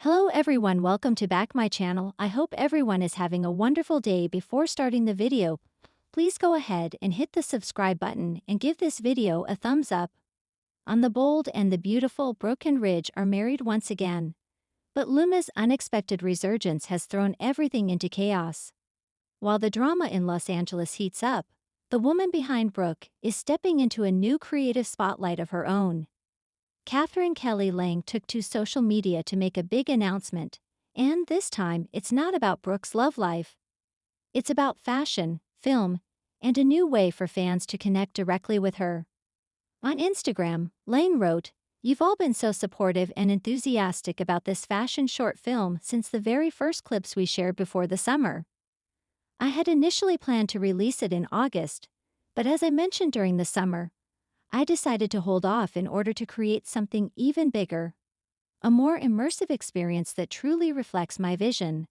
Hello everyone, welcome to back my channel. I hope everyone is having a wonderful day. Before starting the video, please go ahead and hit the subscribe button and give this video a thumbs up. On the bold and the beautiful, Brooke and Ridge are married once again. But Luma's unexpected resurgence has thrown everything into chaos. While the drama in Los Angeles heats up, the woman behind Brooke is stepping into a new creative spotlight of her own. Katherine Kelly Lang took to social media to make a big announcement, and this time it's not about Brooke's love life. It's about fashion, film, and a new way for fans to connect directly with her. On Instagram, Lang wrote, "You've all been so supportive and enthusiastic about this fashion short film since the very first clips we shared before the summer. I had initially planned to release it in August, but as I mentioned during the summer, I decided to hold off in order to create something even bigger. A more immersive experience that truly reflects my vision."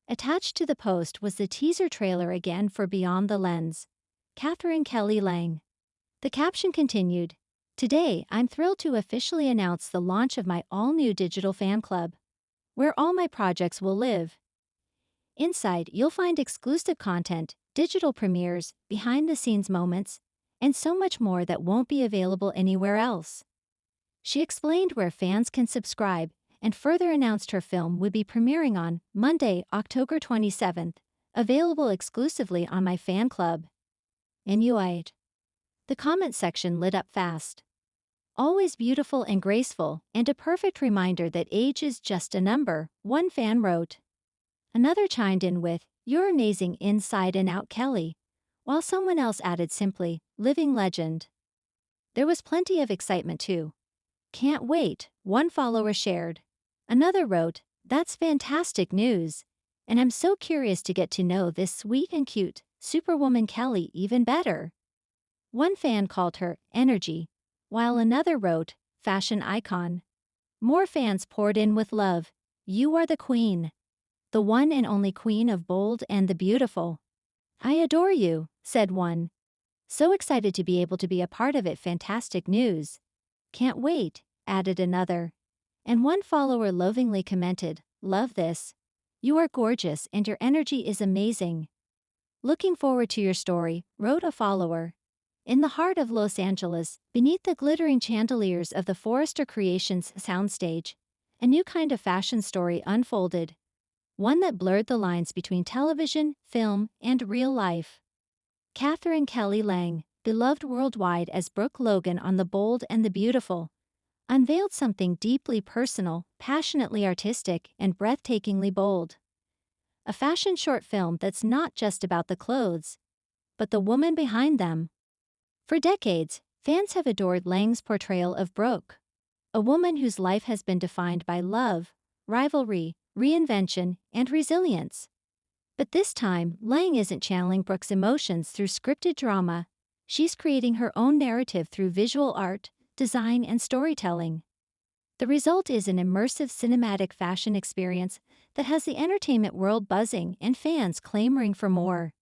Attached to the post was the teaser trailer again for Beyond the Lens. Katherine Kelly Lang. The caption continued, "Today, I'm thrilled to officially announce the launch of my all-new digital fan club, where all my projects will live. Inside, you'll find exclusive content, digital premieres, behind-the-scenes moments, and so much more that won't be available anywhere else." She explained where fans can subscribe and further announced her film would be premiering on Monday, October 27th, available exclusively on my fan club. "Inuit." The comment section lit up fast. "Always beautiful and graceful, and a perfect reminder that age is just a number," one fan wrote. Another chimed in with, "You're amazing inside and out, Kelly," while someone else added simply, "Living legend." There was plenty of excitement too. "Can't wait," one follower shared. Another wrote, "That's fantastic news, and I'm so curious to get to know this sweet and cute Superwoman Kelly even better." One fan called her energy, while another wrote, "Fashion icon." More fans poured in with love. "You are the queen. The one and only queen of bold and the beautiful. I adore you," said one. "So excited to be able to be a part of it. Fantastic news. Can't wait," added another. And one follower lovingly commented, "Love this. You are gorgeous and your energy is amazing." "Looking forward to your story," wrote a follower. In the heart of Los Angeles, beneath the glittering chandeliers of the Forrester Creations soundstage, a new kind of fashion story unfolded. One that blurred the lines between television, film, and real life. Katherine Kelly Lang, beloved worldwide as Brooke Logan on The Bold and the Beautiful, unveiled something deeply personal, passionately artistic, and breathtakingly bold. A fashion short film that's not just about the clothes, but the woman behind them. For decades, fans have adored Lang's portrayal of Brooke, a woman whose life has been defined by love, rivalry, reinvention, and resilience. But this time, Lang isn't channeling Brooke's emotions through scripted drama. She's creating her own narrative through visual art, design, and storytelling. The result is an immersive cinematic fashion experience that has the entertainment world buzzing and fans clamoring for more.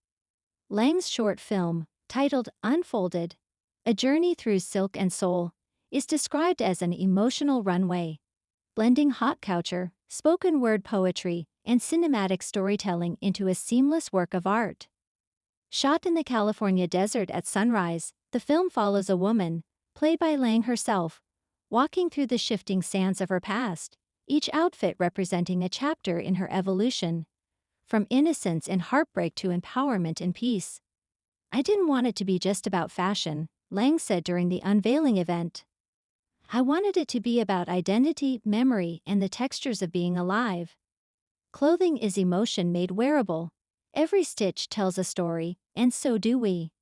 Lang's short film, titled Unfolded, A Journey Through Silk and Soul, is described as an emotional runway, blending hot couture, spoken word poetry, and cinematic storytelling into a seamless work of art. Shot in the California desert at sunrise, the film follows a woman, played by Lang herself, walking through the shifting sands of her past, each outfit representing a chapter in her evolution, from innocence and heartbreak to empowerment and peace. "I didn't want it to be just about fashion," Lang said during the unveiling event. "I wanted it to be about identity, memory, and the textures of being alive. Clothing is emotion made wearable. Every stitch tells a story, and so do we."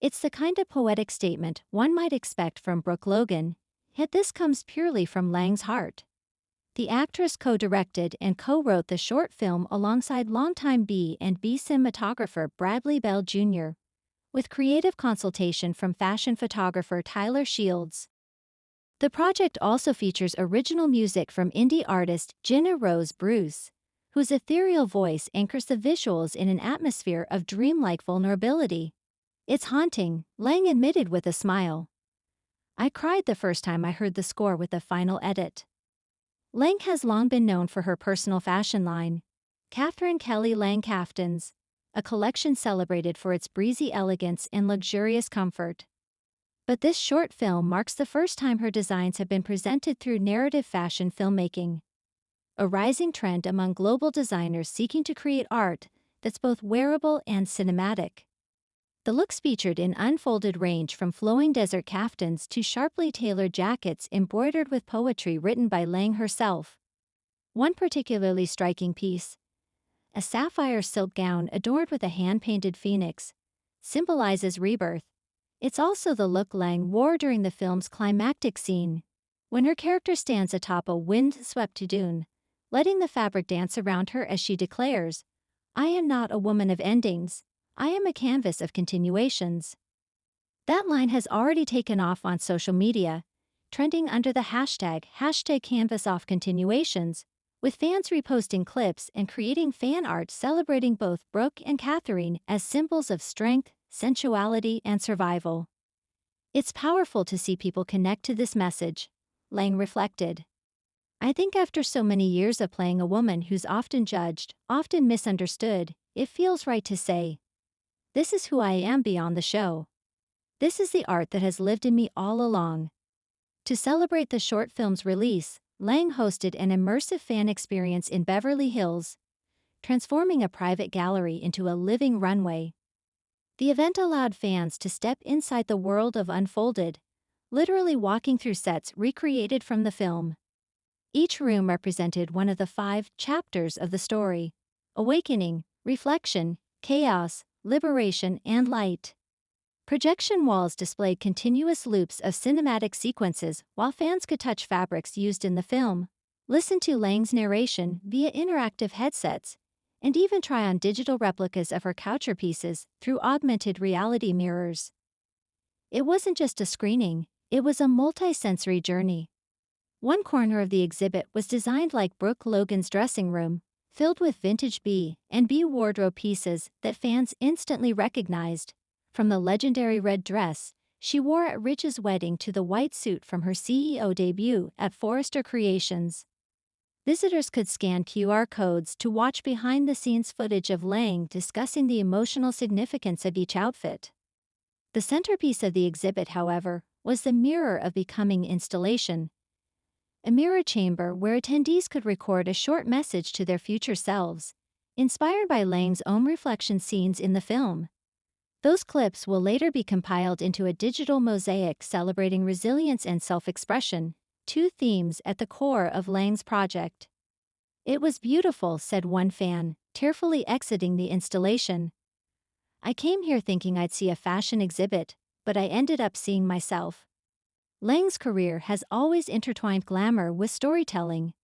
It's the kind of poetic statement one might expect from Brooke Logan, yet this comes purely from Lang's heart. The actress co-directed and co-wrote the short film alongside longtime B&B cinematographer Bradley Bell Jr., with creative consultation from fashion photographer Tyler Shields. The project also features original music from indie artist Jenna Rose Bruce, whose ethereal voice anchors the visuals in an atmosphere of dreamlike vulnerability. "It's haunting," Lang admitted with a smile. "I cried the first time I heard the score with the final edit. Lang has long been known for her personal fashion line, Katherine Kelly Lang Caftans, a collection celebrated for its breezy elegance and luxurious comfort. But this short film marks the first time her designs have been presented through narrative fashion filmmaking, a rising trend among global designers seeking to create art that's both wearable and cinematic. The looks featured in unfolded range from flowing desert kaftans to sharply tailored jackets embroidered with poetry written by Lang herself. One particularly striking piece, a sapphire silk gown adorned with a hand-painted phoenix, symbolizes rebirth. It's also the look Lang wore during the film's climactic scene, when her character stands atop a wind-swept dune, letting the fabric dance around her as she declares, "I am not a woman of endings, I am a canvas of continuations." That line has already taken off on social media, trending under the hashtag #CanvasOffContinuations, with fans reposting clips and creating fan art celebrating both Brooke and Katherine as symbols of strength, sensuality, and survival. It's powerful to see people connect to this message, Lang reflected. I think after so many years of playing a woman who's often judged, often misunderstood, it feels right to say, this is who I am beyond the show. This is the art that has lived in me all along. To celebrate the short film's release, Lang hosted an immersive fan experience in Beverly Hills, transforming a private gallery into a living runway. The event allowed fans to step inside the world of Unfolded, literally walking through sets recreated from the film. Each room represented one of the 5 chapters of the story: awakening, reflection, chaos, liberation, and light. Projection walls displayed continuous loops of cinematic sequences while fans could touch fabrics used in the film, listen to Lang's narration via interactive headsets, and even try on digital replicas of her couture pieces through augmented reality mirrors. It wasn't just a screening, it was a multi-sensory journey. One corner of the exhibit was designed like Brooke Logan's dressing room, filled with vintage B&B wardrobe pieces that fans instantly recognized, from the legendary red dress she wore at Ridge's wedding to the white suit from her CEO debut at Forrester Creations. Visitors could scan QR codes to watch behind-the-scenes footage of Lang discussing the emotional significance of each outfit. The centerpiece of the exhibit, however, was the Mirror of Becoming installation, a mirror chamber where attendees could record a short message to their future selves, inspired by Lang's own reflection scenes in the film. Those clips will later be compiled into a digital mosaic celebrating resilience and self-expression, 2 themes at the core of Lang's project. "It was beautiful," said one fan, tearfully exiting the installation. "I came here thinking I'd see a fashion exhibit, but I ended up seeing myself." Lang's career has always intertwined glamour with storytelling.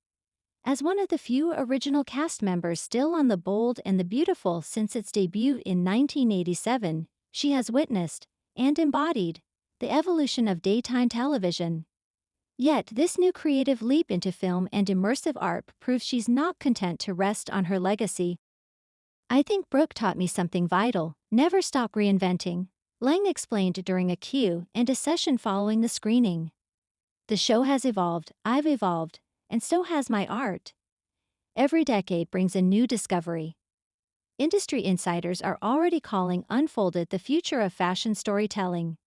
As one of the few original cast members still on The Bold and the Beautiful since its debut in 1987, she has witnessed, and embodied, the evolution of daytime television. Yet this new creative leap into film and immersive art proves she's not content to rest on her legacy. "I think Brooke taught me something vital: never stop reinventing," Lang explained during a Q&A session following the screening. "The show has evolved, I've evolved, and so has my art. Every decade brings a new discovery." Industry insiders are already calling Unfolded the future of fashion storytelling.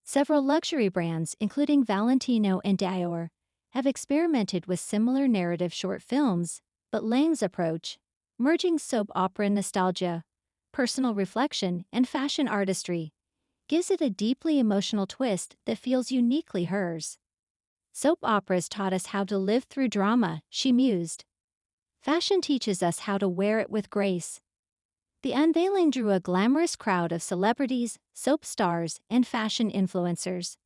Several luxury brands, including Valentino and Dior, have experimented with similar narrative short films, but Lang's approach, merging soap opera nostalgia, personal reflection, and fashion artistry, gives it a deeply emotional twist that feels uniquely hers. "Soap operas taught us how to live through drama," she mused. "Fashion teaches us how to wear it with grace." The unveiling drew a glamorous crowd of celebrities, soap stars, and fashion influencers.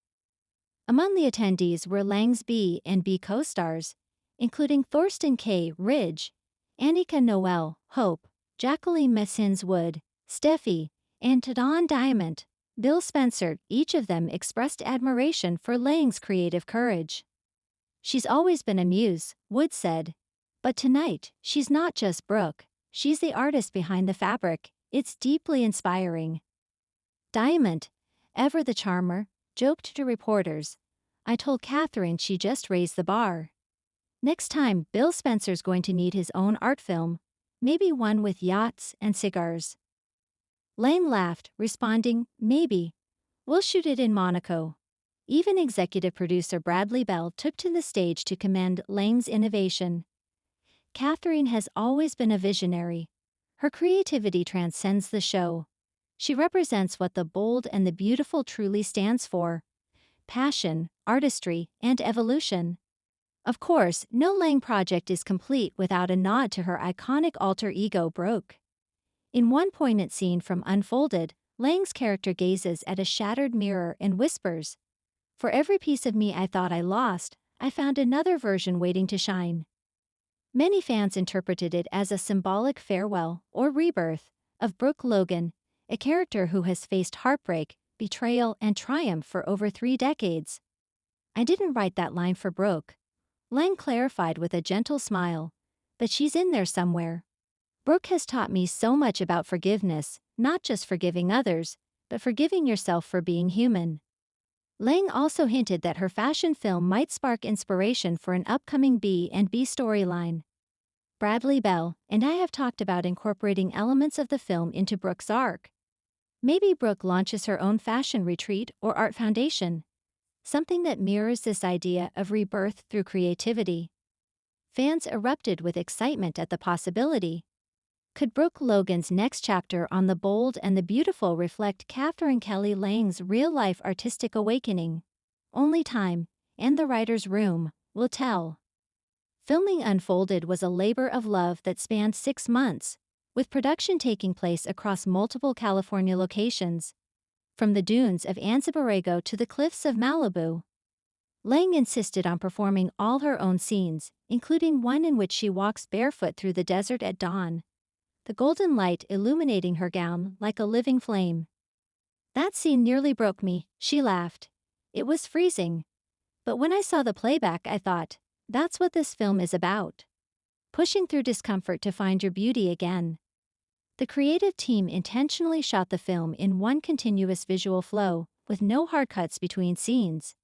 Among the attendees were Lang's B&B co-stars, including Thorsten K. Ridge, Annika Noel, Hope, Jacqueline Messins Wood, Steffi, and Dawn Diamond. Bill Spencer. Each of them expressed admiration for Lang's creative courage. "She's always been a muse," Wood said. "But tonight, she's not just Brooke, she's the artist behind the fabric. It's deeply inspiring." Diamond, ever the charmer, joked to reporters, "I told Katherine she just raised the bar." Next time, Bill Spencer's going to need his own art film, maybe one with yachts and cigars. Lang laughed, responding, maybe. We'll shoot it in Monaco. Even executive producer Bradley Bell took to the stage to commend Lang's innovation. Katherine has always been a visionary. Her creativity transcends the show. She represents what the bold and the beautiful truly stands for: passion, artistry, and evolution. Of course, no Lang project is complete without a nod to her iconic alter ego Brooke. In one poignant scene from Unfolded, Lang's character gazes at a shattered mirror and whispers, "For every piece of me I thought I lost, I found another version waiting to shine." Many fans interpreted it as a symbolic farewell or rebirth of Brooke Logan, a character who has faced heartbreak, betrayal, and triumph for over 3 decades. "I didn't write that line for Brooke," Lang clarified with a gentle smile, "but she's in there somewhere. Brooke has taught me so much about forgiveness, not just forgiving others, but forgiving yourself for being human." Lang also hinted that her fashion film might spark inspiration for an upcoming B&B storyline. Bradley Bell and I have talked about incorporating elements of the film into Brooke's arc. Maybe Brooke launches her own fashion retreat or art foundation, something that mirrors this idea of rebirth through creativity. Fans erupted with excitement at the possibility. Could Brooke Logan's next chapter on The Bold and the Beautiful reflect Katherine Kelly Lang's real-life artistic awakening? Only time, and the writer's room, will tell. Filming Unfolded was a labor of love that spanned 6 months, with production taking place across multiple California locations, from the dunes of Anza-Borrego to the cliffs of Malibu. Lang insisted on performing all her own scenes, including one in which she walks barefoot through the desert at dawn, the golden light illuminating her gown like a living flame. "That scene nearly broke me," she laughed. "It was freezing. But when I saw the playback, I thought, that's what this film is about. Pushing through discomfort to find your beauty again." The creative team intentionally shot the film in one continuous visual flow, with no hard cuts between scenes.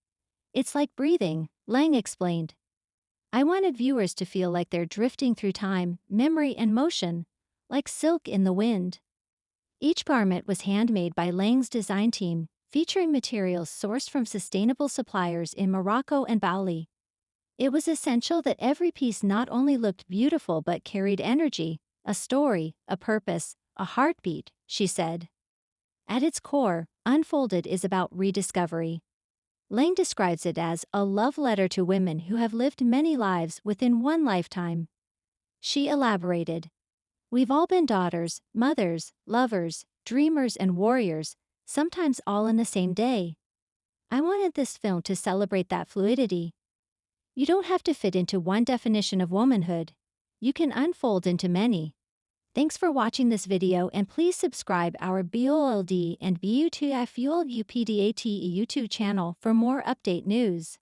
"It's like breathing," Lang explained. "I wanted viewers to feel like they're drifting through time, memory, and motion, like silk in the wind." Each garment was handmade by Lang's design team, featuring materials sourced from sustainable suppliers in Morocco and Bali. It was essential that every piece not only looked beautiful but carried energy, a story, a purpose, a heartbeat, she said. At its core, Unfolded is about rediscovery. Lang describes it as a love letter to women who have lived many lives within one lifetime. She elaborated, "We've all been daughters, mothers, lovers, dreamers, and warriors, sometimes all in the same day. I wanted this film to celebrate that fluidity. You don't have to fit into one definition of womanhood. You can unfold into many." Thanks for watching this video, and please subscribe our BOLD and BUTFULUPDATE YouTube channel for more update news.